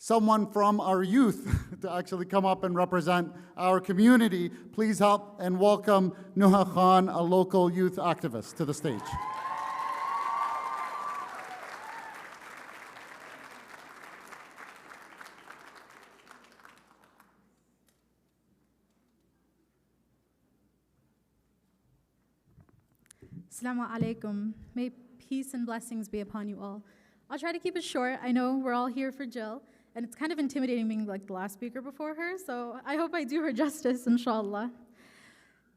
someone from our youth to actually come up and represent our community. Please help and welcome Nuha Khan, a local youth activist, to the stage. Assalamu alaikum. May peace and blessings be upon you all. I'll try to keep it short. I know we're all here for Jill, and it's kind of intimidating being like the last speaker before her, so I hope I do her justice, inshallah.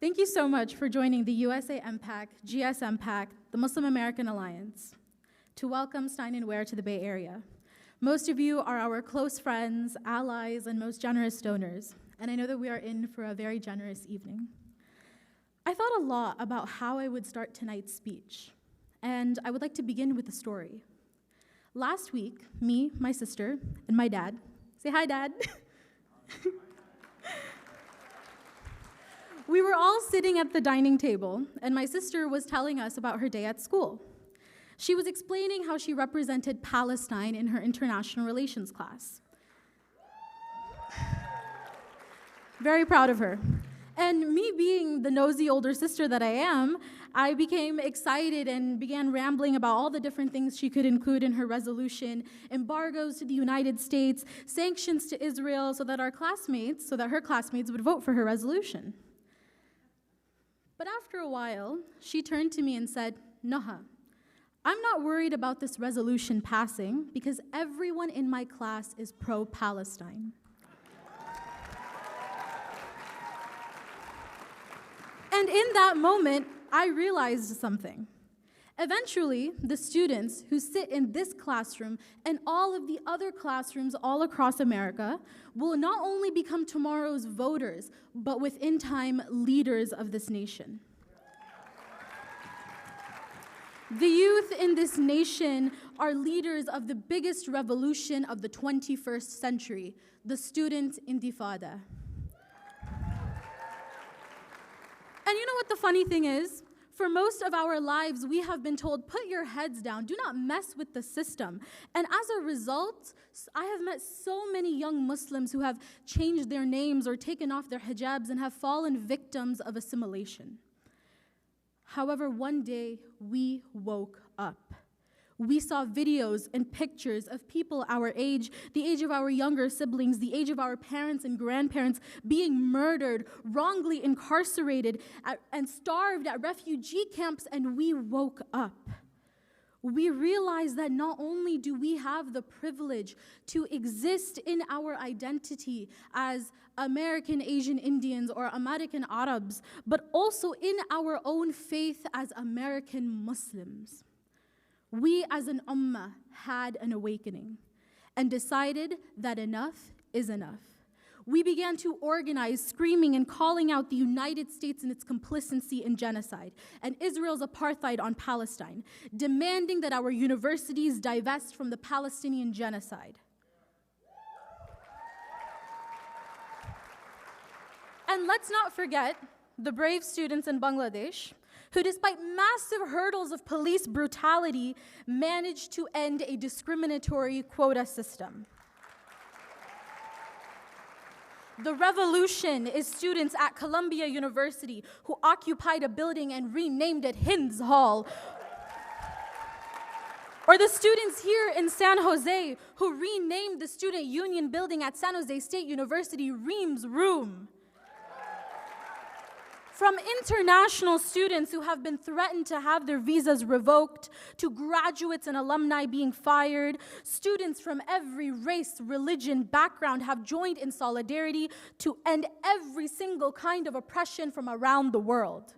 Thank you so much for joining the USAMPAC, GSMPAC, the Muslim American Alliance, to welcome Stein and Ware to the Bay Area. Most of you are our close friends, allies, and most generous donors, and I know that we are in for a very generous evening. I thought a lot about how I would start tonight's speech, and I would like to begin with a story. Last week, me, my sister, and my dad, say hi, Dad. We were all sitting at the dining table, and my sister was telling us about her day at school. She was explaining how she represented Palestine in her international relations class. Very proud of her. And me being the nosy older sister that I am, I became excited and began rambling about all the different things she could include in her resolution: embargoes to the United States, sanctions to Israel, so that her classmates would vote for her resolution. But after a while, she turned to me and said, "Nuha, I'm not worried about this resolution passing because everyone in my class is pro-Palestine." And in that moment, I realized something. Eventually, the students who sit in this classroom and all of the other classrooms all across America will not only become tomorrow's voters, but within time, leaders of this nation. The youth in this nation are leaders of the biggest revolution of the 21st century, the student intifada. And you know what the funny thing is? For most of our lives, we have been told, put your heads down, do not mess with the system. And as a result, I have met so many young Muslims who have changed their names or taken off their hijabs and have fallen victims of assimilation. However, one day, we woke up. We saw videos and pictures of people our age, the age of our younger siblings, the age of our parents and grandparents being murdered, wrongly incarcerated, and starved at refugee camps, and we woke up. We realized that not only do we have the privilege to exist in our identity as American Asian Indians or American Arabs, but also in our own faith as American Muslims. We as an ummah had an awakening and decided that enough is enough. We began to organize, screaming and calling out the United States and its complicity in genocide and Israel's apartheid on Palestine, demanding that our universities divest from the Palestinian genocide. And let's not forget the brave students in Bangladesh who, despite massive hurdles of police brutality, managed to end a discriminatory quota system. The revolution is students at Columbia University who occupied a building and renamed it Hinds Hall. Or the students here in San Jose who renamed the Student Union building at San Jose State University Reams Room. From international students who have been threatened to have their visas revoked, to graduates and alumni being fired, students from every race, religion, background have joined in solidarity to end every single kind of oppression from around the world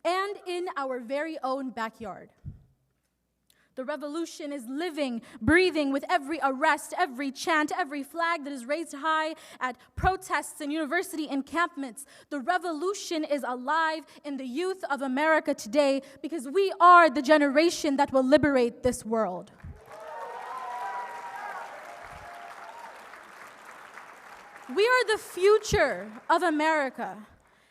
and in our very own backyard. The revolution is living, breathing with every arrest, every chant, every flag that is raised high at protests and university encampments. The revolution is alive in the youth of America today because we are the generation that will liberate this world. We are the future of America,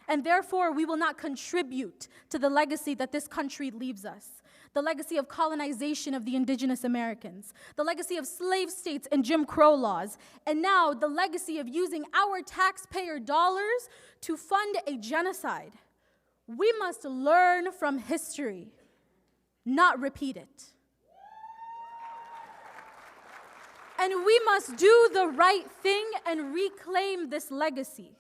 and therefore we will not contribute to the legacy that this country leaves us. the legacy of colonization of the indigenous Americans, the legacy of slave states and Jim Crow laws, and now the legacy of using our taxpayer dollars to fund a genocide. We must learn from history, not repeat it. And we must do the right thing and reclaim this legacy.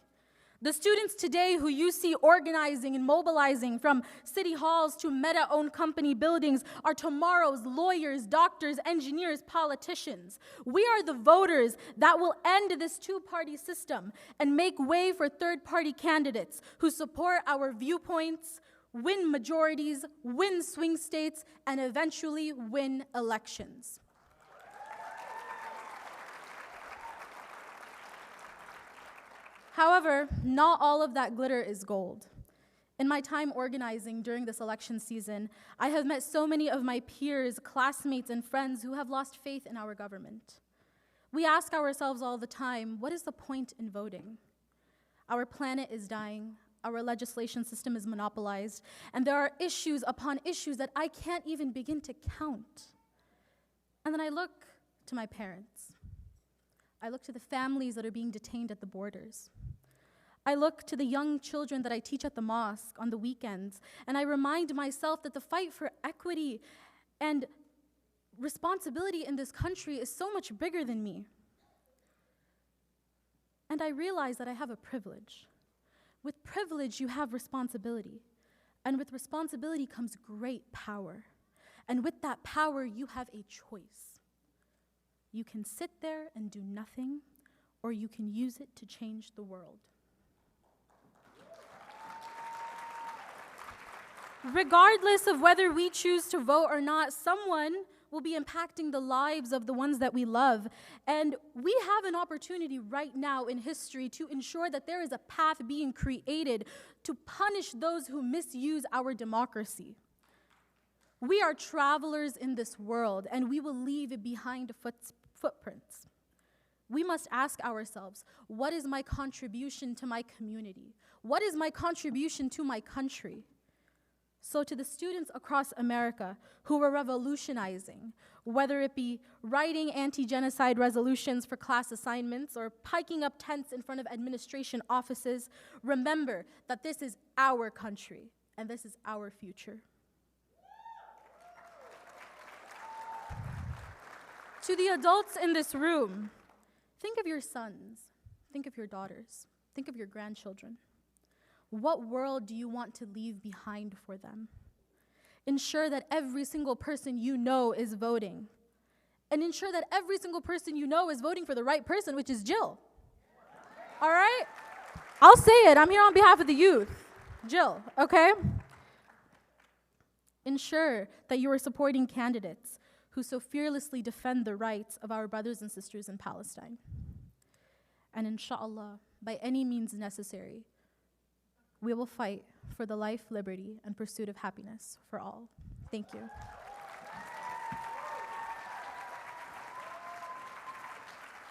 The students today who you see organizing and mobilizing from city halls to Meta-owned company buildings are tomorrow's lawyers, doctors, engineers, politicians. We are the voters that will end this two-party system and make way for third-party candidates who support our viewpoints, win majorities, win swing states, and eventually win elections. However, not all of that glitter is gold. In my time organizing during this election season, I have met so many of my peers, classmates, and friends who have lost faith in our government. We ask ourselves all the time, what is the point in voting? Our planet is dying, our legislation system is monopolized, and there are issues upon issues that I can't even begin to count. And then I look to my parents. I look to the families that are being detained at the borders. I look to the young children that I teach at the mosque on the weekends, and I remind myself that the fight for equity and responsibility in this country is so much bigger than me. And I realize that I have a privilege. With privilege, you have responsibility. And with responsibility comes great power. And with that power, you have a choice. You can sit there and do nothing, or you can use it to change the world. Regardless of whether we choose to vote or not, someone will be impacting the lives of the ones that we love. And we have an opportunity right now in history to ensure that there is a path being created to punish those who misuse our democracy. We are travelers in this world, and we will leave behind footprints. We must ask ourselves, what is my contribution to my community? What is my contribution to my country? So to the students across America who are revolutionizing, whether it be writing anti-genocide resolutions for class assignments or piking up tents in front of administration offices, remember that this is our country and this is our future. To the adults in this room, think of your sons, think of your daughters, think of your grandchildren. What world do you want to leave behind for them? Ensure that every single person you know is voting. And ensure that every single person you know is voting for the right person, which is Jill. All right? I'll say it. I'm here on behalf of the youth. Jill, okay? Ensure that you are supporting candidates who so fearlessly defend the rights of our brothers and sisters in Palestine. And inshallah, by any means necessary, we will fight for the life, liberty, and pursuit of happiness for all. Thank you.